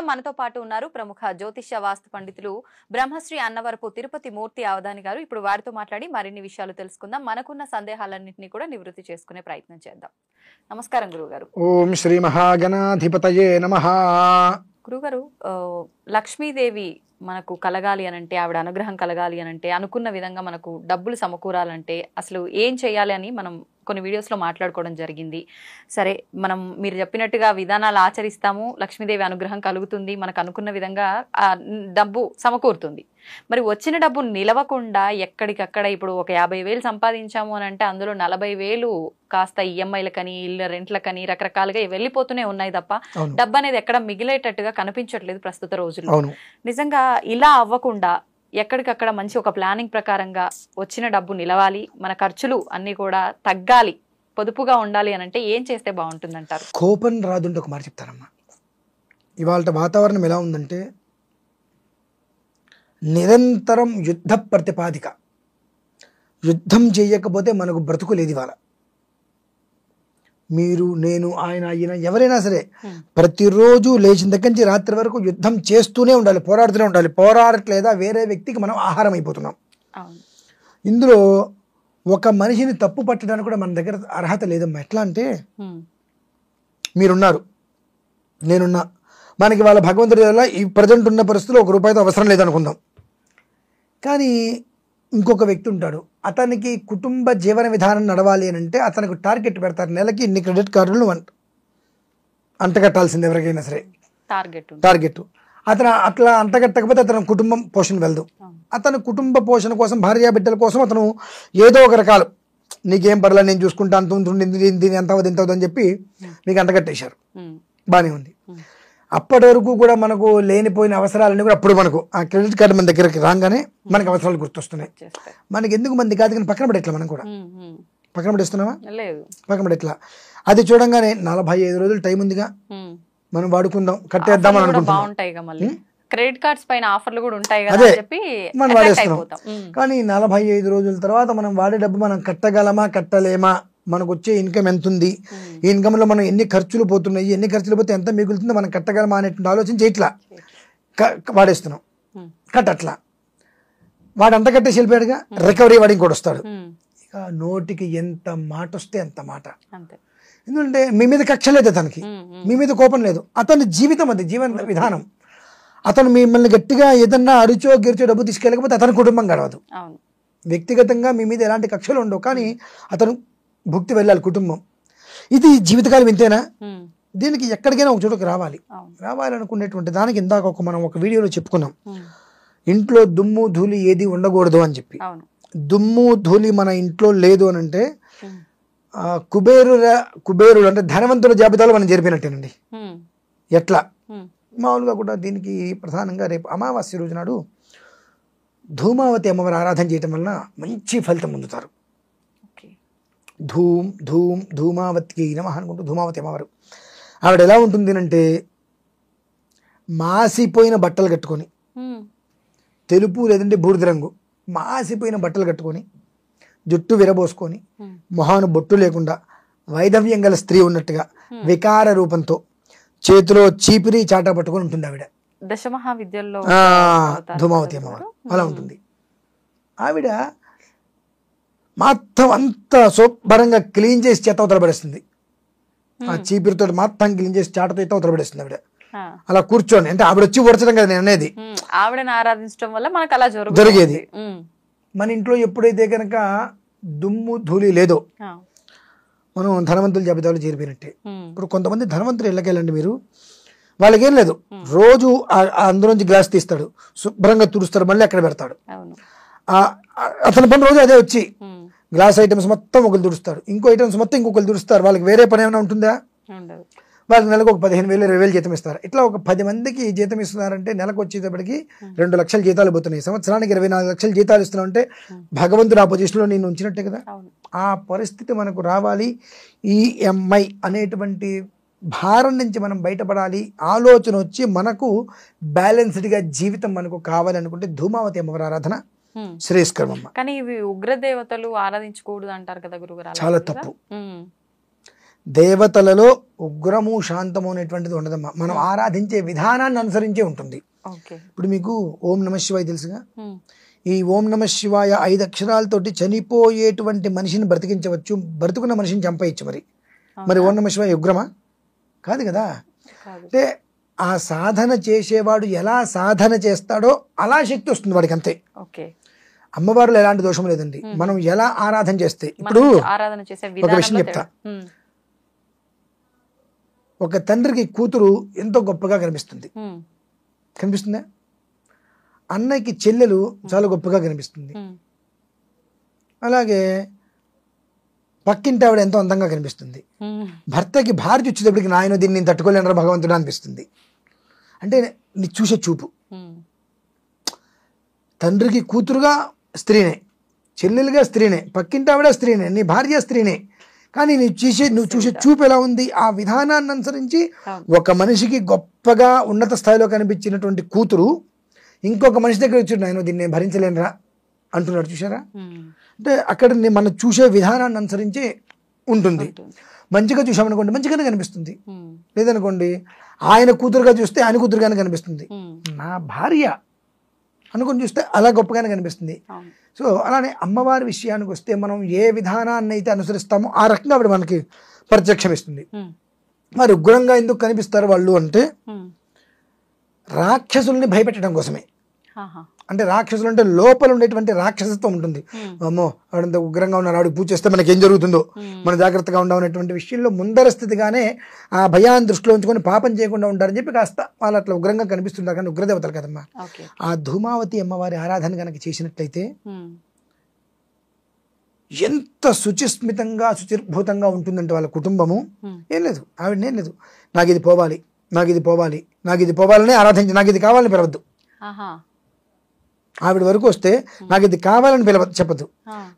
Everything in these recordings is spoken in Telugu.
ప్రస్తుతం మనతో పాటు ఉన్నారు ప్రముఖ జ్యోతిష్య వాస్తు పండితులు బ్రహ్మశ్రీ అన్నవరపు తిరుపతి మూర్తి అవధాని గారు. ఇప్పుడు వారితో మాట్లాడి మరిన్ని విషయాలు తెలుసుకుందాం. మనకున్న సందేహాలన్నింటినీ కూడా నివృత్తి చేసుకునే ప్రయత్నం చేద్దాం. నమస్కారం గురుగారు. ఓం శ్రీ మహాగణాధిపతయే నమః. గురుగారు, లక్ష్మీదేవి మనకు కలగాలి అనంటే, ఆవిడ అనుగ్రహం కలగాలి అనంటే, అనుకున్న విధంగా మనకు డబ్బులు సమకూరాలంటే అసలు ఏం చేయాలి అని మనం కొన్ని వీడియోస్లో మాట్లాడుకోవడం జరిగింది. సరే, మీరు చెప్పినట్టుగా విధానాలు ఆచరిస్తాము, లక్ష్మీదేవి అనుగ్రహం కలుగుతుంది, మనకు అనుకున్న విధంగా ఆ డబ్బు సమకూరుతుంది. మరి వచ్చిన డబ్బు నిలవకుండా ఎక్కడికక్కడ ఇప్పుడు ఒక 50,000 సంపాదించాము అని అంటే అందులో 40,000 కాస్త ఈఎంఐలకని, ఇళ్ళ రెంట్లకని రకరకాలుగా వెళ్ళిపోతూనే ఉన్నాయి తప్ప డబ్బు అనేది ఎక్కడ మిగిలేటట్టుగా కనిపించట్లేదు ప్రస్తుత రోజుల్లో. నిజంగా ఇలా అవ్వకుండా ఎక్కడికక్కడ మంచి ఒక ప్లానింగ్ ప్రకారంగా వచ్చిన డబ్బు నిలవాలి, మన ఖర్చులు అన్ని కూడా తగ్గాలి, పొదుపుగా ఉండాలి అని అంటే ఏం చేస్తే బాగుంటుంది అంటారు? కోపం రాదుంటే ఒక మాట చెప్తారమ్మా. ఇవాళ వాతావరణం ఎలా ఉందంటే నిరంతరం యుద్ధ ప్రతిపాదిక. యుద్ధం చేయకపోతే మనకు బ్రతుకు లేదు. ఇవాళ మీరు, నేను, ఆయన, ఈయన ఎవరైనా సరే ప్రతిరోజు లేచిన దగ్గర నుంచి రాత్రి వరకు యుద్ధం చేస్తూనే ఉండాలి, పోరాడుతూనే ఉండాలి. పోరాడట్లేదా వేరే వ్యక్తికి మనం ఆహారం అయిపోతున్నాం. ఇందులో ఒక మనిషిని తప్పు పట్టడానికి కూడా మన దగ్గర అర్హత లేదమ్మా. ఎట్లా అంటే మీరున్నారు, నేనున్నా, మనకి వాళ్ళ భగవంతుడి వల్ల ఈ ప్రజెంట్ ఉన్న పరిస్థితుల్లో ₹1 అవసరం లేదనుకుందాం. కానీ ఇంకొక వ్యక్తి ఉంటాడు, అతనికి కుటుంబ జీవన విధానం నడవాలి అని అంటే అతనికి టార్గెట్ పెడతారు, నెలకి ఇన్ని క్రెడిట్ కార్డులు అంటగట్టాల్సింది ఎవరికైనా సరే టార్గెట్. అతను అట్లా అంటగట్టకపోతే అతను కుటుంబం పోషణ వెళ్దు. అతను కుటుంబ పోషణ కోసం, భార్య బిడ్డల కోసం అతను ఏదో ఒక రకాలు, నీకేం పర్లేదు నేను చూసుకుంటా, అంత ఉంటుంది, ఎంత అవుతుంది అని చెప్పి మీకు అంటగట్టేశారు. బాగానే ఉంది. అప్పటి వరకు కూడా మనకు లేనిపోయిన అవసరాలన్నీ కూడా అప్పుడు మనకు ఆ క్రెడిట్ కార్డు మన దగ్గరికి రాగానే మనకు అవసరాలు గుర్తొస్తున్నాయి. మనకి ఎందుకు మంది కాదు కానీ పక్కన పడేట్లా, మనం కూడా పక్కన పడేస్తున్నామా? పక్కన పడేట్లా. అది చూడంగానే 45 రోజులు టైం ఉందిగా, మనం వాడుకుందాం, కట్టేద్దాం అని అనుకుంటున్నాం. క్రెడిట్ కార్డ్స్ పైన ఆఫర్లు కూడా ఉంటాయి కదా అదే చెప్పి మనం వాడేస్తున్నాం. కానీ 45 రోజుల తర్వాత మనం వాడే డబ్బు మనం కట్టగలమా, కట్టలేమా, మనకు వచ్చే ఇన్కమ్ ఎంత ఉంది, ఈ ఇన్కమ్లో మనం ఎన్ని ఖర్చులు పోతున్నాయి, ఎన్ని ఖర్చులు పోతే ఎంత మిగులుతుందో మనం కట్టగలమా అనేటువంటి ఆలోచించి ఇట్లా వాడేస్తున్నాం. కట్టట్లా వాడు అంత కట్టేసి వెళ్ళిపోయాడుగా, రికవరీ వాడి ఇంకోటి వస్తాడు. ఇక నోటికి ఎంత మాట వస్తే అంత మాట. ఎందుకంటే మీ మీద కక్ష లేదు అతనికి, మీ మీద కోపం లేదు, అతని జీవితం అది, జీవన విధానం. అతను మిమ్మల్ని గట్టిగా ఏదన్నా అరుచో గిరిచో డబ్బు తీసుకెళ్ళకపోతే అతని కుటుంబం గడవదు. వ్యక్తిగతంగా మీ మీద ఎలాంటి కక్షలు ఉండవు, కానీ అతను భుక్తి వెళ్ళాలి కుటుంబం. ఇది జీవితకాలం ఇంతేనా? దీనికి ఎక్కడికైనా ఒక చోటుకు రావాలనుకునేటువంటి దానికి ఇందాక మనం ఒక వీడియోలో చెప్పుకున్నాం, ఇంట్లో దుమ్ము ధూళి ఏది ఉండకూడదు అని చెప్పి. దుమ్ము ధూళి మన ఇంట్లో లేదు అని అంటే కుబేరుడు అంటే ధనవంతుల జాబితాలో మనం జరిపినట్టేనండి. ఎట్లా మామూలుగా కూడా దీనికి ప్రధానంగా రేపు అమావాస్య రోజు నాడు ధూమావతి అమ్మవారి ఆరాధన చేయటం వలన మంచి ఫలితం పొందుతారు. ధూమావతికి నమః అనుకుంటూ ధూమావతి అమ్మవారు ఆవిడ ఎలా ఉంటుంది అంటే మాసిపోయిన బట్టలు కట్టుకొని, తెలుపు లేదంటే బూడిద రంగు మాసిపోయిన బట్టలు కట్టుకొని, జుట్టు విరబోసుకొని, మొహాను బొట్టు లేకుండా వైధవ్యం గల స్త్రీ ఉన్నట్టుగా వికార రూపంతో చేతిలో చీపిరి చాటా పట్టుకొని ఉంటుంది ఆవిడ. దశమహావిద్యల్లో ధూమావతి అమ్మవారు అలా ఉంటుంది. ఆవిడ మొత్తం అంతా శుభ్రంగా క్లీన్ చేసి చేత అవతల పడేస్తుంది. ఆ చీపిరితో మొత్తం క్లీన్ చేసి చాటతో అయితే అవతల పడేస్తుంది ఆవిడ. అలా కూర్చొని, అంటే ఆవిడ వచ్చి ఊడ్చడం కదా నేను అనేది, ఆవిడని ఆరాధించడం వల్ల మనకు అలా జరిగేది. మన ఇంట్లో ఎప్పుడైతే కనుక దుమ్ము ధూళి లేదో మనం ధనవంతుల జాబితాలో చేరిపోయినట్టే. ఇప్పుడు కొంతమంది ధనవంతులు ఇళ్ళకెళ్ళండి మీరు, వాళ్ళకేం లేదు, రోజు అందులోంచి గ్లాస్ తీస్తాడు, శుభ్రంగా తుడుస్తాడు, మళ్ళీ అక్కడ పెడతాడు. అతని పని రోజు అదే, వచ్చి గ్లాస్ ఐటమ్స్ మొత్తం ఒకరు తుడుస్తాడు, ఇంకో ఐటమ్స్ మొత్తం ఇంకొకరు తుడుస్తారు. వాళ్ళకి వేరే పని ఏమైనా ఉంటుందా? వాళ్ళకి నెలకు ఒక 15,000 20,000 జీతం ఇస్తారు. ఇట్లా ఒక 10 మందికి జీతం ఇస్తున్నారంటే నెలకు వచ్చేటప్పటికి 2 లక్షల జీతాలు పోతున్నాయి. సంవత్సరానికి 24 లక్షల జీతాలు ఇస్తున్నాం అంటే భగవంతుడు ఆ పొజిషన్లో నేను ఉంచినట్టే కదా. ఆ పరిస్థితి మనకు రావాలి. ఈఎంఐ అనేటువంటి భారం నుంచి మనం బయటపడాలి, ఆలోచన వచ్చి మనకు బ్యాలెన్స్డ్గా జీవితం మనకు కావాలనుకుంటే ధూమావతి అమ్మవారి ఆరాధన శ్రేయస్కరమమ్మ. కానీ ఇవి ఉగ్రదేవతలు ఆరాధించకూడదు అంటారు కదా గురుగారు, చాలా తప్పు. దేవతలలో ఉగ్రము శాంతము అనేటువంటిది ఉండదమ్మా. మనం ఆరాధించే విధానాన్ని అనుసరించే ఉంటుంది. ఇప్పుడు మీకు ఓం నమ శివాయ తెలుసుగా, ఈ ఓం నమ శివాయ 5 అక్షరాలతోటి చనిపోయేటువంటి మనిషిని బ్రతికించవచ్చు, బ్రతుకున్న మనిషిని చంపేయచ్చు. మరి ఓం నమ శివాయ ఉగ్రమా? కాదు కదా. అంటే ఆ సాధన చేసేవాడు ఎలా సాధన చేస్తాడో అలా శక్తి వస్తుంది వాడికి, అంతే. అమ్మవారిలో ఎలాంటి దోషం లేదండి. మనం ఎలా ఆరాధన చేస్తే, ఇప్పుడు ఒక విషయం చెప్తా. ఒక తండ్రికి కూతురు ఎంతో గొప్పగా కనిపిస్తుంది, కనిపిస్తుందా? అన్నయ్యకి చెల్లెలు చాలా గొప్పగా కనిపిస్తుంది. అలాగే పక్కింటి ఆవిడ ఎంతో అందంగా కనిపిస్తుంది. భర్తకి భార్య వచ్చేటప్పటికి నాయన దీన్ని నేను తట్టుకోలేనరా భగవంతుడు అనిపిస్తుంది. అంటే నీ చూసే చూపు. తండ్రికి కూతురుగా స్త్రీనే, చెల్లెలుగా స్త్రీనే, పక్కింటి ఆవిడ స్త్రీనే, నీ భార్య స్త్రీనే. కానీ నువ్వు చూసే చూపు ఎలా ఉంది? ఆ విధానాన్ని అనుసరించి ఒక మనిషికి గొప్పగా ఉన్నత స్థాయిలో కనిపించినటువంటి కూతురు ఇంకొక మనిషి దగ్గర వచ్చి నేను దీన్ని భరించలేనురా అంటున్నాడు. చూసారా? అంటే అక్కడ మనం చూసే విధానాన్ని అనుసరించి ఉంటుంది. మంచిగా చూసామనుకోండి మంచిగానే కనిపిస్తుంది, లేదనుకోండి ఆయన కూతురుగా చూస్తే ఆయన కూతురుగానే కనిపిస్తుంది. నా భార్య అనుకుని చూస్తే అలా గొప్పగానే కనిపిస్తుంది. సో అలానే అమ్మవారి విషయానికి వస్తే మనం ఏ విధానాన్ని అయితే అనుసరిస్తామో ఆ రకంగా ఆవిడ మనకి ప్రత్యక్షం ఇస్తుంది. మరి ఉగ్రంగా ఎందుకు కనిపిస్తారు వాళ్ళు అంటే రాక్షసుల్ని భయపెట్టడం కోసమే. అంటే రాక్షసులు అంటే లోపల ఉండేటువంటి రాక్షసత్వం ఉంటుంది. అమ్మో ఆవిడంత ఉగ్రంగా ఉన్నారు, ఆవిడ పూజ చేస్తే మనకి ఏం జరుగుతుందో మనం జాగ్రత్తగా ఉండవనేటువంటి విషయంలో ముందర స్థితిగానే ఆ భయాన్ని దృష్టిలో ఉంచుకొని పాపం చేయకుండా ఉంటారని చెప్పి కాస్త వాళ్ళు అట్లా ఉగ్రంగా కనిపిస్తుంటారు. కానీ ఉగ్రదేవతలు కదమ్మా. ఆ ధూమావతి అమ్మవారి ఆరాధన కనుక చేసినట్లయితే ఎంత శుచిస్మితంగా శుచిర్భూతంగా ఉంటుందంటే వాళ్ళ కుటుంబము. ఏం లేదు, ఆవిడనేం లేదు నాకు ఇది పోవాలి, నాకు ఇది పోవాలి, నాకు ఇది పోవాలని ఆరాధించి నాకు ఇది కావాలని పిలవద్దు. ఆవిడ వరకు వస్తే నాకు ఇది కావాలని చెప్పద్దు.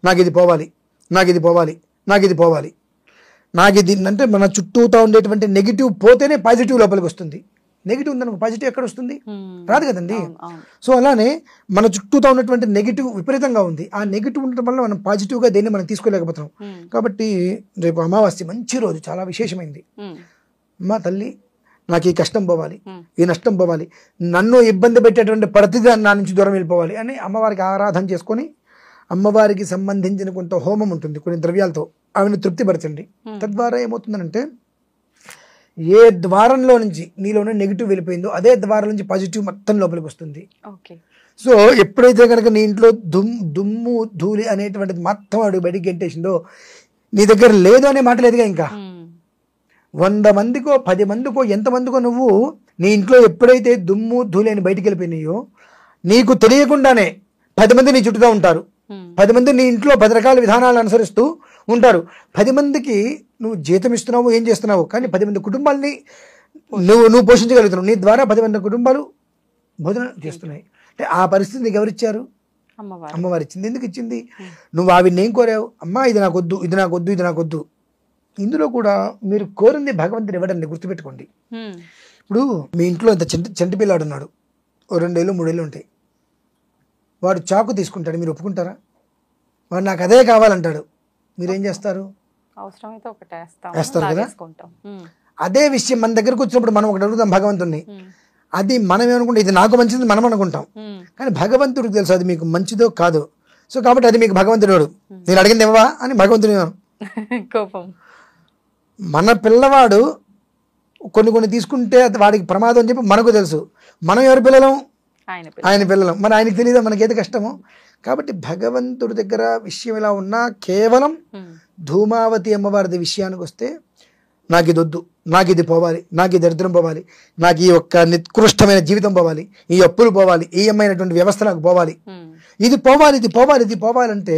నాకు ఇది పోవాలి, నాకు ఇది పోవాలి, నాకు ఇది పోవాలి, నాకు ఇది అంటే మన చుట్టూతా ఉండేటువంటి నెగిటివ్ పోతేనే పాజిటివ్ లోపలికి వస్తుంది. నెగిటివ్ ఉందనుకో పాజిటివ్ ఎక్కడ వస్తుంది? రాదు కదండి. సో అలానే మన చుట్టూతా ఉన్నటువంటి నెగిటివ్ విపరీతంగా ఉంది. ఆ నెగిటివ్ ఉండటం వల్ల మనం పాజిటివ్గా దేన్ని మనం తీసుకోలేకపోతున్నాం. కాబట్టి రేపు అమావాస్య మంచి రోజు, చాలా విశేషమైంది. మా తల్లి నాకు ఈ కష్టం పోవాలి, ఈ నష్టం పోవాలి, నన్ను ఇబ్బంది పెట్టేటువంటి ప్రతిదాన్ని నా నుంచి దూరం వెళ్ళిపోవాలి అని అమ్మవారికి ఆరాధన చేసుకొని అమ్మవారికి సంబంధించిన కొంత హోమం ఉంటుంది కొన్ని ద్రవ్యాలతో ఆమెను తృప్తిపరచండి. తద్వారా ఏమవుతుందంటే ఏ ద్వారంలో నుంచి నీలోనే నెగిటివ్ వెళ్ళిపోయిందో అదే ద్వారం నుంచి పాజిటివ్ మొత్తం లోపలికి వస్తుంది. సో ఎప్పుడైతే కనుక నీ ఇంట్లో దుమ్ము ధూళి అనేటువంటిది మొత్తం అడుగు బయటికి గెంటేసిందో నీ దగ్గర లేదు అనే మాట లేదుగా. ఇంకా 100 మందికో 10 మందికో ఎంతమందికో నువ్వు నీ ఇంట్లో ఎప్పుడైతే దుమ్ము ధూళి అని బయటికి వెళ్ళిపోయినాయో నీకు తెలియకుండానే 10 మంది నీ చుట్టూగా ఉంటారు. 10 మంది నీ ఇంట్లో 10 రకాల విధానాలు అనుసరిస్తూ ఉంటారు. 10 మందికి నువ్వు జీతం ఇస్తున్నావు, ఏం చేస్తున్నావు, కానీ 10 మంది కుటుంబాలని నువ్వు పోషించగలుగుతున్నావు. నీ ద్వారా 10 మంది కుటుంబాలు భోజనం చేస్తున్నాయి. అంటే ఆ పరిస్థితి నీకు ఎవరిచ్చారు? అమ్మవారు ఇచ్చింది. ఎందుకు ఇచ్చింది? నువ్వు ఆవిడని ఏం కోరావు? అమ్మా ఇది నాకొద్దు, ఇది నాకొద్దు, ఇది నాకొద్దు. ఇందులో కూడా మీరు కోరింది భగవంతుడు ఇవ్వడండి, గుర్తుపెట్టుకోండి. ఇప్పుడు మీ ఇంట్లో ఇంత చంటి పిల్లాడు ఉన్నాడు, ఓ 2 ఏళ్ళు 3 ఏళ్ళు ఉంటాయి. వాడు చాకు తీసుకుంటాడు, మీరు ఒప్పుకుంటారా? వాడు నాకు అదే కావాలంటాడు, మీరేం చేస్తారు? వేస్తారు కదా. అదే విషయం మన దగ్గరకు వచ్చినప్పుడు మనం ఒకటి అడుగుతాం భగవంతుడిని, అది మనం ఏమనుకుంటాం, ఇది నాకు మంచిది మనం అనుకుంటాం, కానీ భగవంతుడికి తెలుసు అది మీకు మంచిదో కాదో. సో కాబట్టి అది మీకు భగవంతుడు నేను అడిగింది ఇవ్వవా అని భగవంతుడి కోపం. మన పిల్లవాడు కొన్ని తీసుకుంటే వాడికి ప్రమాదం అని చెప్పి మనకు తెలుసు. మనం ఎవరి పిల్లలం? ఆయన పిల్లలం. మరి ఆయనకి తెలియదా మనకేది కష్టమో? కాబట్టి భగవంతుడి దగ్గర విషయం ఇలా ఉన్నా కేవలం ధూమావతి అమ్మవారి విషయానికి వస్తే నాకు ఇది వద్దు, నాకు ఇది పోవాలి, నాకు ఈ దరిద్రం పోవాలి, నాకు ఈ ఒక్క నికృష్టమైన జీవితం పోవాలి, ఈ అప్పులు పోవాలి, ఈ అమ్మైనటువంటి వ్యవస్థ నాకు పోవాలి, ఇది పోవాలి, ఇది పోవాలి, ఇది పోవాలంటే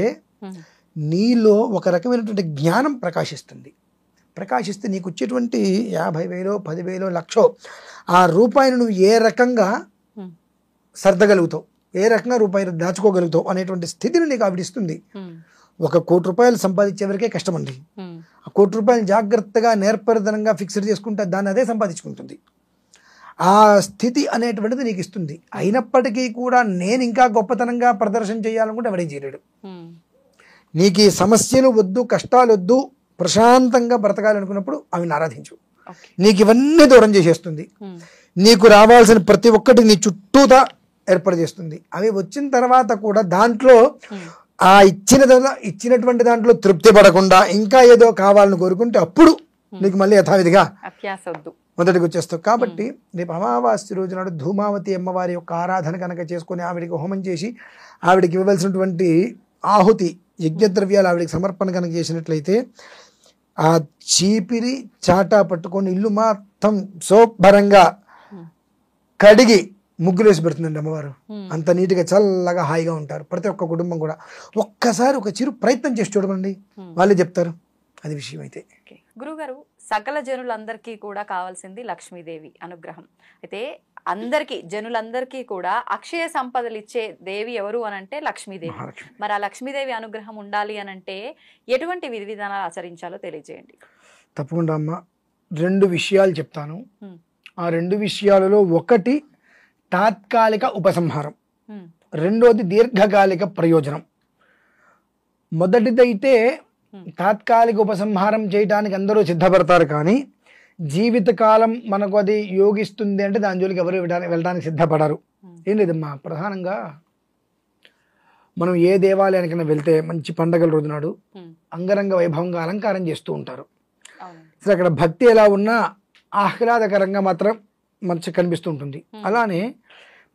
నీలో ఒక రకమైనటువంటి జ్ఞానం ప్రకాశిస్తుంది. ప్రకాశిస్తే నీకు వచ్చేటువంటి 50,000 10,000 1,00,000 ఆ రూపాయిని నువ్వు ఏ రకంగా సర్దగలుగుతావు, ఏ రకంగా రూపాయలు దాచుకోగలుగుతావు అనేటువంటి స్థితిని నీకు ఆవిడిస్తుంది. 1 కోటి రూపాయలు సంపాదించే వరకే కష్టం అండి. ఆ 1 కోటి రూపాయలు జాగ్రత్తగా నేర్పరిధనంగా ఫిక్స్డ్ చేసుకుంటే దాన్ని అదే సంపాదించుకుంటుంది. ఆ స్థితి అనేటువంటిది నీకు ఇస్తుంది. అయినప్పటికీ కూడా నేను ఇంకా గొప్పతనంగా ప్రదర్శన చేయాలనుకుంటే ఎవడేం చేయలేడు. నీకు ఈ సమస్యలు వద్దు, కష్టాలు వద్దు, ప్రశాంతంగా బ్రతకాలనుకున్నప్పుడు ఆమెను ఆరాధించు. ఓకే. నీకు ఇవన్నీ దూరం చేసేస్తుంది. నీకు రావాల్సిన ప్రతి ఒక్కటి నీ చుట్టూతా ఏర్పాటు చేస్తుంది. అవి వచ్చిన తర్వాత కూడా దాంట్లో ఆ ఇచ్చినటువంటి దాంట్లో తృప్తి పడకుండా ఇంకా ఏదో కావాలని కోరుకుంటే అప్పుడు నీకు మళ్ళీ యథావిధిగా మొదటికి వచ్చేస్తావు. కాబట్టి రేపు అమావాస్య రోజు నాడు ధూమావతి అమ్మవారి యొక్క ఆరాధన కనుక చేసుకొని ఆవిడికి హోమం చేసి ఆవిడికి ఇవ్వవలసినటువంటి ఆహుతి యజ్ఞద్రవ్యాలు ఆవిడికి సమర్పణ కనుక చేసినట్లయితే ఆ చీపిరి చాటా పట్టుకొని ఇల్లు మొత్తం శుభ్రంగా కడిగి ముగ్గులు వేసి పెడుతుందండి అమ్మవారు. అంత నీట్గా చల్లగా హాయిగా ఉంటారు ప్రతి ఒక్క కుటుంబం కూడా. ఒక్కసారి ఒక చిరు ప్రయత్నం చేసి చూడమండి, వాళ్ళే చెప్తారు అది విషయం. అయితే గురుగారు, సకల జనులందరికీ కూడా కావాల్సింది లక్ష్మీదేవి అనుగ్రహం. అయితే అందరికీ జనులందరికీ కూడా అక్షయ సంపదలు ఇచ్చే దేవి ఎవరు అని అంటే లక్ష్మీదేవి. మరి ఆ లక్ష్మీదేవి అనుగ్రహం ఉండాలి అని అంటే ఎటువంటి విధి విధానాలు ఆచరించాలో తెలియజేయండి. తప్పకుండా అమ్మ, 2 విషయాలు చెప్తాను. ఆ 2 విషయాలలో ఒకటి తాత్కాలిక ఉపసంహారం, రెండోది దీర్ఘకాలిక ప్రయోజనం. మొదటిదైతే తాత్కాలిక ఉపసంహారం చేయడానికి అందరూ సిద్ధపడతారు, కానీ జీవితకాలం మనకు అది యోగిస్తుంది అంటే దాని జోలికి ఎవరు వెళ్ళడానికి సిద్ధపడరు. ఏం లేదమ్మా, ప్రధానంగా మనం ఏ దేవాలయానికైనా వెళ్తే మంచి పండగల రోజు నాడు అంగరంగ వైభవంగా అలంకారం చేస్తూ ఉంటారు. అసలు అక్కడ భక్తి ఎలా ఉన్నా ఆహ్లాదకరంగా మాత్రం మంచి కనిపిస్తూ ఉంటుంది. అలానే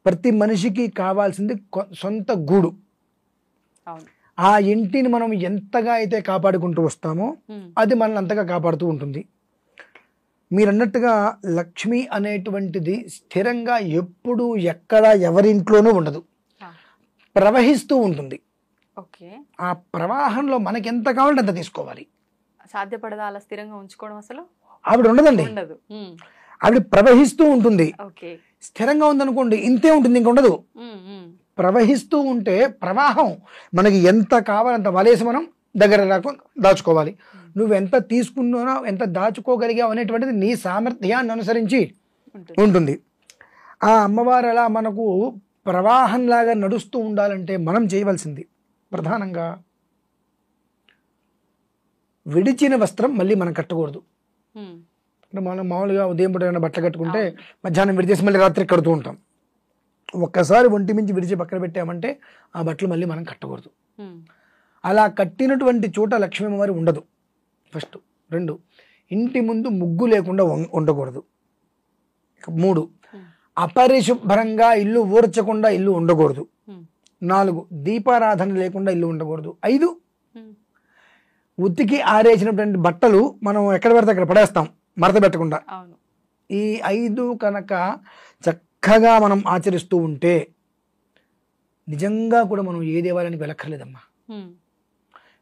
ప్రతి మనిషికి కావాల్సింది సొంత గూడు. ఆ ఇంటిని మనం ఎంతగా అయితే కాపాడుకుంటూ వస్తామో అది మనల్ని అంతగా కాపాడుతూ ఉంటుంది. మీరు అన్నట్టుగా లక్ష్మి అనేటువంటిది స్థిరంగా ఎప్పుడు ఎక్కడ ఎవరింట్లోనూ ఉండదు, ప్రవహిస్తూ ఉంటుంది. ఆ ప్రవాహంలో మనకి ఎంత కావాలంటే అంత తీసుకోవాలి. సాధ్యపడదా అలా స్థిరంగా ఉంచుకోవడం? అసలు ఆవిడ ఉండదండి, ఆవిడ ప్రవహిస్తూ ఉంటుంది. స్థిరంగా ఉందనుకోండి ఇంతే ఉంటుంది, ఇంక ఉండదు. ప్రవహిస్తూ ఉంటే ప్రవాహం మనకి ఎంత కావాలంత వలేసి మనం దగ్గర దాచుకోవాలి. నువ్వు ఎంత తీసుకున్నావు, ఎంత దాచుకోగలిగావు అనేటువంటిది నీ సామర్థ్యాన్ని అనుసరించి ఉంటుంది. ఆ అమ్మవారు అలా మనకు ప్రవాహంలాగా నడుస్తూ ఉండాలంటే మనం చేయవలసింది ప్రధానంగా విడిచిన వస్త్రం మళ్ళీ మనం కట్టకూడదు. అంటే మనం మామూలుగా ఉదయం పూట ఏమైనా బట్టలు కట్టుకుంటే మధ్యాహ్నం విడిచేసి మళ్ళీ రాత్రి కడుతూ ఉంటాం. ఒక్కసారి ఒంటి మించి విడిచి పక్కన పెట్టామంటే ఆ బట్టలు మళ్ళీ మనం కట్టకూడదు. అలా కట్టినటువంటి చోట లక్ష్మీ అమ్మవారి ఉండదు. ఫస్ట్. 2, ఇంటి ముందు ముగ్గు లేకుండా ఉండకూడదు. 3, అపరిశుభ్రంగా ఇల్లు ఊర్చకుండా ఇల్లు ఉండకూడదు. 4, దీపారాధన లేకుండా ఇల్లు ఉండకూడదు. 5, ఉతికి ఆరేసినటువంటి బట్టలు మనం ఎక్కడ పడితే అక్కడ పడేస్తాం మడత పెట్టకుండా. ఈ 5 కనుక చక్కగా మనం ఆచరిస్తూ ఉంటే నిజంగా కూడా మనం ఏ దేవాలయానికి వెళ్ళక్కర్లేదమ్మా.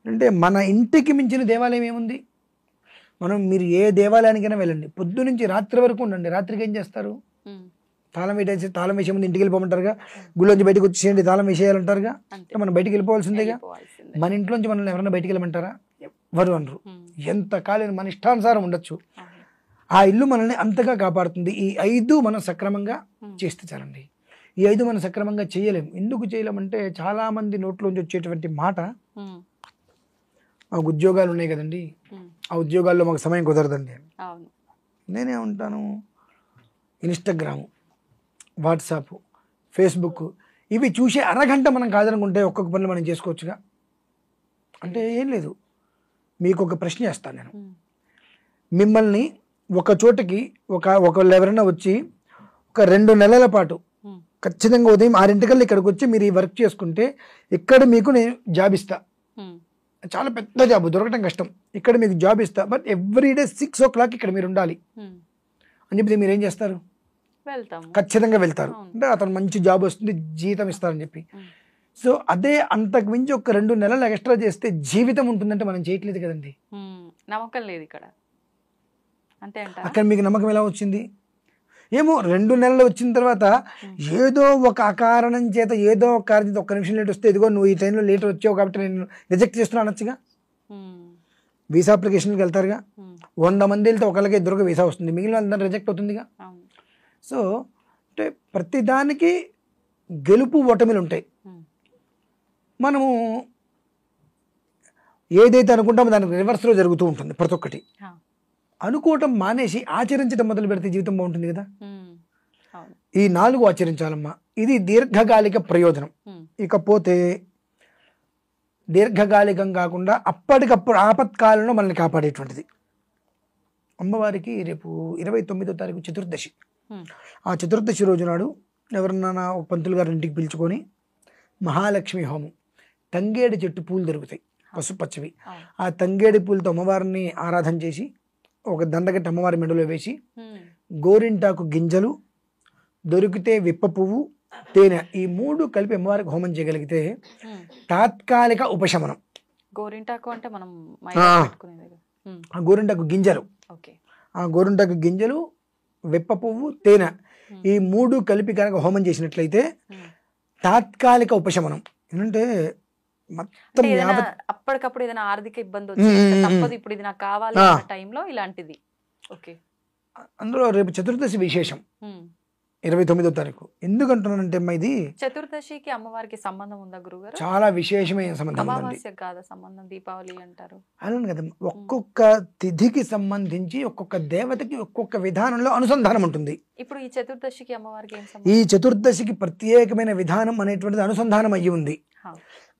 అంటే మన ఇంటికి మించిన దేవాలయం ఏముంది? మీరు ఏ దేవాలయానికైనా వెళ్ళండి, పొద్దు నుంచి రాత్రి వరకు ఉండండి. రాత్రికి ఏం చేస్తారు? తాళం వేసే ముందు ఇంటికి వెళ్ళిపోమంటారుగా, గుళ్ళోంచి బయటకు వచ్చేయండి తాళం వేసేయాలంటారుగా. మనం బయటికి వెళ్ళిపోవాల్సిందేగా. మన ఇంట్లోంచి మనల్ని ఎవరైనా బయటికి వెళ్ళమంటారా? ఎవరు అనరు. ఎంత కాలం మన ఇష్టానుసారం ఉండొచ్చు. ఆ ఇల్లు మనల్ని అంతగా కాపాడుతుంది. ఈ 5 మనం సక్రమంగా చేస్తే చాలండి. ఈ 5 మనం సక్రమంగా చేయలేము. ఎందుకు చేయలేమంటే చాలా మంది నోట్లోంచి వచ్చేటువంటి మాట, మాకు ఉద్యోగాలు ఉన్నాయి కదండి, ఆ ఉద్యోగాల్లో మాకు సమయం కుదరదండి. నేనే ఉంటాను, ఇన్స్టాగ్రాము, వాట్సాప్, ఫేస్బుక్ ఇవి చూసే అరగంట మనం కాదనుకుంటే ఒక్కొక్క పనులు మనం చేసుకోవచ్చుగా. అంటే ఏం లేదు, మీకు ఒక ప్రశ్న వేస్తాను నేను. మిమ్మల్ని ఒక చోటకి ఒకళ్ళు ఎవరైనా వచ్చి ఒక 2 నెలల పాటు ఖచ్చితంగా ఉదయం 6 ఇక్కడికి వచ్చి మీరు ఈ వర్క్ చేసుకుంటే ఇక్కడ మీకు నేను జాబ్ ఇస్తా, చాలా పెద్ద జాబ్, దొరకటం కష్టం, ఇక్కడ మీకు జాబ్ ఇస్తా, బట్ ఎవ్రీడే 6 o'clock ఇక్కడ మీరు ఉండాలి అని చెప్తే మీరు ఏం చేస్తారు? ఖచ్చితంగా వెళ్తారు. అంటే అతను మంచి జాబ్ వస్తుంది, జీతం ఇస్తారని చెప్పి. సో అదే అంతకు మించి ఒక 2 నెలలు ఎక్స్ట్రా చేస్తే జీవితం ఉంటుందంటే మనం చేయట్లేదు కదండి. నమ్మకం లేదు ఇక్కడ. అంతే అంట. అక్కడ మీకు నమ్మకం ఎలా వచ్చింది? ఏమో 2 నెలలు వచ్చిన తర్వాత ఏదో ఒక అకారణం చేత ఏదో ఒక కారణం చేత 1 నిమిషం లేట్ వస్తే ఇదిగో నువ్వు ఈ టైంలో లేట్ వచ్చావు కాబట్టి నేను రిజెక్ట్ చేస్తున్నా అనొచ్చుగా. వీసా అప్లికేషన్కి వెళ్తారుగా, 100 మంది వెళ్తే ఒకళ్ళకి 2 వీసా వస్తుంది, మిగిలిన అందరూ రిజెక్ట్ అవుతుందిగా. సో అంటే ప్రతిదానికి గెలుపు ఓటమిలు ఉంటాయి. మనము ఏదైతే అనుకుంటామో దానికి రివర్స్లో జరుగుతూ ఉంటుంది ప్రతి ఒక్కటి. ఆ. అనుకోవటం మానేసి ఆచరించడం మొదలు పెడితే జీవితం బాగుంటుంది కదా. అవును. ఈ 4 ఆచరించాలమ్మా. ఇది దీర్ఘకాలిక ప్రయోజనం. ఇకపోతే దీర్ఘకాలికం కాకుండా అప్పటికప్పుడు ఆపత్కాలంలో మనల్ని కాపాడేటువంటిది అమ్మవారికి రేపు 29వ తారీఖు చతుర్దశి. ఆ చతుర్దశి రోజు నాడు ఎవరన్నా ఒక పంతులు గారి ఇంటికి పిలుచుకొని మహాలక్ష్మి హోమం, తంగేడి చెట్టు పూలు దొరుకుతాయి పసుపచ్చవి, ఆ తంగేడి పూలతో అమ్మవారిని ఆరాధన చేసి ఒక దండగట్టి అమ్మవారి మెడలో వేసి గోరింటాకు గింజలు దొరికితే విప్ప పువ్వు తేనె ఈ 3 కలిపి అమ్మవారికి హోమం చేయగలిగితే తాత్కాలిక ఉపశమనం. గోరింటాకు అంటే మనం ఆ గోరింటాకు గింజలు, ఆ గోరింటాకు గింజలు, విప్ప పువ్వు, తేనె ఈ 3 కలిపి కనుక హోమం చేసినట్లయితే తాత్కాలిక ఉపశమనం. ఏంటంటే మొత్తం అప్పటికప్పుడు ఏదైనా ఆర్థిక ఇబ్బంది వచ్చింది తప్పదు, ఇప్పుడు ఇది నాకు కావాలి అన్న టైంలో ఇలాంటిది. ఓకే. అందులో రేపు చతుర్దశి విశేషం 29వ తారీఖు. ఎందుకంటున్నానంటే అమ్మా ఇది చతుర్దశికి అమ్మవారికి సంబంధం ఉందా గురుగారు? చాలా విశేషమైన సంబంధం ఉంది. అమావాస్య కాదా సంబంధం? దీపావళి అంటారు. అలానే కదా, ఒక్కొక్క తిథికి సంబంధించి ఒక్కొక్క దేవతకి ఒక్కొక్క విధానంలో అనుసంధానం ఉంటుంది. ఇప్పుడు ఈ చతుర్దశికి అమ్మవారికి ఏం సంబంధం? ఈ చతుర్దశికి ప్రత్యేకమైన విధానం అనేటువంటిది అనుసంధానం అయ్యి ఉంది.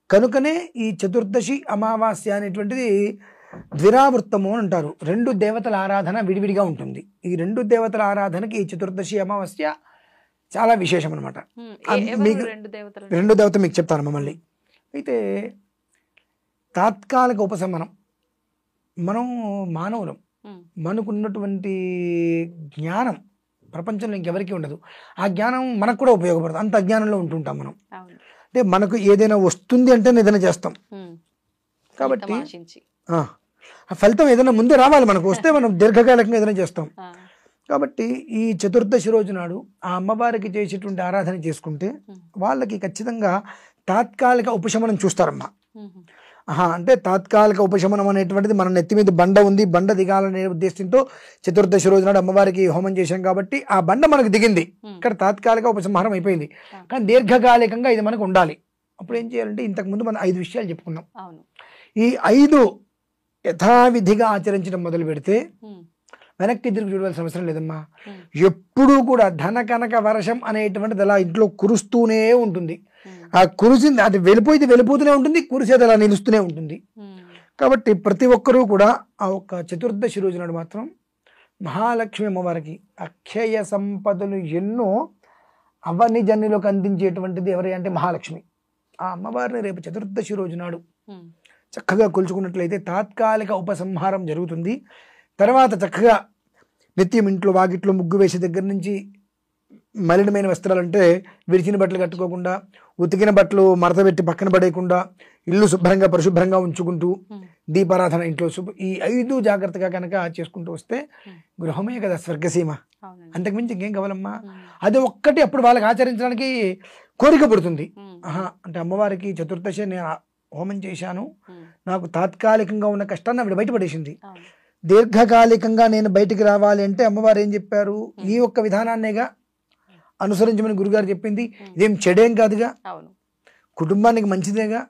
కనుకనే ఈ చతుర్దశి అమావాస్య అనేటువంటిది ద్విరావృత్తము అని అంటారు. 2 దేవతల ఆరాధన విడివిడిగా ఉంటుంది. ఈ 2 దేవతల ఆరాధనకి ఈ చతుర్దశి అమావాస్య చాలా విశేషం అనమాట. మీకు 2 దేవత మీకు చెప్తాను మమ్మల్ని. అయితే తాత్కాలిక ఉపశమనం, మనం మానవులం, మనకున్నటువంటి జ్ఞానం ప్రపంచంలో ఇంకెవరికి ఉండదు. ఆ జ్ఞానం మనకు కూడా ఉపయోగపడుతుంది. అంత అజ్ఞానంలో ఉంటుంటాం మనం. అంటే మనకు ఏదైనా వస్తుంది అంటే ఏదైనా చేస్తాం. కాబట్టి ఆ ఫలితం ఏదైనా ముందే రావాలి, మనకు వస్తే మనం దీర్ఘకాలికంగా ఏదైనా చేస్తాం. కాబట్టి ఈ చతుర్దశి రోజు నాడు ఆ అమ్మవారికి చేసేటువంటి ఆరాధన చేసుకుంటే వాళ్ళకి ఖచ్చితంగా తాత్కాలిక ఉపశమనం చూస్తారమ్మా. అంటే తాత్కాలిక ఉపశమనం అనేటువంటిది మన నెత్తి మీద బండ ఉంది, బండ దిగాలనే ఉద్దేశంతో చతుర్దశి రోజు నాడు అమ్మవారికి హోమం చేశాం కాబట్టి ఆ బండ మనకు దిగింది, ఇక్కడ తాత్కాలిక ఉపసంహారం అయిపోయింది. కానీ దీర్ఘకాలికంగా ఇది మనకు ఉండాలి. అప్పుడు ఏం చేయాలంటే ఇంతకుముందు మనం 5 విషయాలు చెప్పుకున్నాం. ఈ 5 యథావిధిగా ఆచరించడం మొదలు పెడితే వెనక్కి తిరిగి చూడవలసిన అవసరం లేదమ్మా. ఎప్పుడూ కూడా ధన కనక వర్షం అనేటువంటిది అలా ఇంట్లో కురుస్తూనే ఉంటుంది. ఆ కురిసింది అది వెళ్ళిపోతూనే ఉంటుంది, కురిసేది అలా నిలుస్తూనే ఉంటుంది. కాబట్టి ప్రతి ఒక్కరూ కూడా ఆ ఒక్క చతుర్దశి రోజు నాడు మాత్రం మహాలక్ష్మి అమ్మవారికి అక్షయ సంపదలు ఎన్నో అవని జన్యులకు అందించేటువంటిది ఎవరి అంటే మహాలక్ష్మి. ఆ అమ్మవారిని రేపు చతుర్దశి రోజు నాడు చక్కగా కొలుచుకున్నట్లయితే తాత్కాలిక ఉపసంహారం జరుగుతుంది. తర్వాత చక్కగా నిత్యం ఇంట్లో వాకిట్లో ముగ్గు వేసే దగ్గర నుంచి మలినమైన వస్త్రాలు అంటే విరిచిన బట్టలు కట్టుకోకుండా, ఉతికిన బట్టలు మడతబెట్టి పక్కన పడేయకుండా, ఇల్లు శుభ్రంగా పరిశుభ్రంగా ఉంచుకుంటూ, దీపారాధన ఇంట్లో ఈ 5 జాగ్రత్తగా కనుక చేసుకుంటూ వస్తే గృహమే కదా స్వర్గసీమ. అంతకుమించి ఇంకేం కావాలమ్మా. అది ఒక్కటి అప్పుడు వాళ్ళకి ఆచరించడానికి కోరిక పడుతుంది. అంటే అమ్మవారికి చతుర్దశి నేను హోమం చేశాను, నాకు తాత్కాలికంగా ఉన్న కష్టాన్ని ఆవిడ బయటపడేసింది. దీర్ఘకాలికంగా నేను బయటికి రావాలి అంటే అమ్మవారు ఏం చెప్పారు? ఈ ఒక్క విధానాన్నేగా అనుసరించమని గురుగారు చెప్పింది. ఇదేం చెడేం కాదుగా, కుటుంబానికి మంచిదేగా.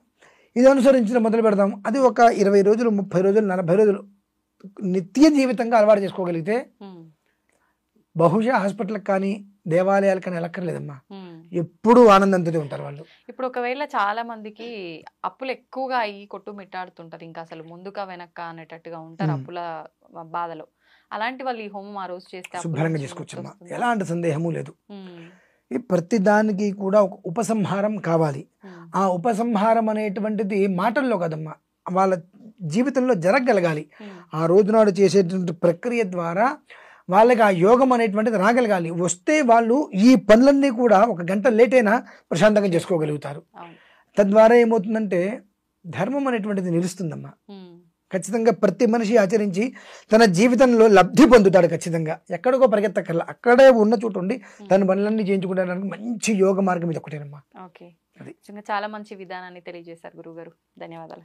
ఇది అనుసరించడం మొదలు పెడదాం. అది ఒక 20 రోజులు, 30 రోజులు, 40 రోజులు నిత్య జీవితంగా అలవాటు చేసుకోగలిగితే బహుశా హాస్పిటల్కి కానీ దేవాలయాలకు కానీ వెళ్ళక్కర్లేదమ్మా. ఎప్పుడూ ఆనందంతో ఉంటారు వాళ్ళు. ఇప్పుడు ఒకవేళ చాలా మందికి అప్పులు ఎక్కువగా అయ్యి కొట్టుమిట్టాడుతుంటారు, ఇంకా అసలు ముందుగా వెనక్క అనేటట్టుగా ఉంటారు అప్పుల బాధలో. అలాంటి వాళ్ళు ఈ హోమం ఆ రోజు చేస్తే శుభ్రంగా చేసుకోవచ్చమ్మా, ఎలాంటి సందేహము లేదు. ఈ ప్రతి దానికి కూడా ఒక ఉపసంహారం కావాలి. ఆ ఉపసంహారం అనేటువంటిది మాటల్లో కదమ్మా, వాళ్ళ జీవితంలో జరగగలగాలి. ఆ రోజునాడు చేసేటువంటి ప్రక్రియ ద్వారా వాళ్ళకి ఆ యోగం అనేటువంటిది రాగలగాలి. వస్తే వాళ్ళు ఈ పనులన్నీ కూడా 1 గంట లేట్ అయినా ప్రశాంతంగా చేసుకోగలుగుతారు. తద్వారా ఏమవుతుందంటే ధర్మం అనేటువంటిది నిలుస్తుందమ్మా. ఖచ్చితంగా ప్రతి మనిషి ఆచరించి తన జీవితంలో లబ్ధి పొందుతాడు. ఖచ్చితంగా ఎక్కడికో పరిగెత్తకల్లా, అక్కడే ఉన్న చోటు ఉండి తన పనులన్నీ చేయించుకోవడానికి మంచి యోగ మార్గం ఇది ఒకటేనమ్మా. ఓకే, అది చాలా మంచి విధానాన్ని తెలియజేశారు గురుగారు. ధన్యవాదాలు.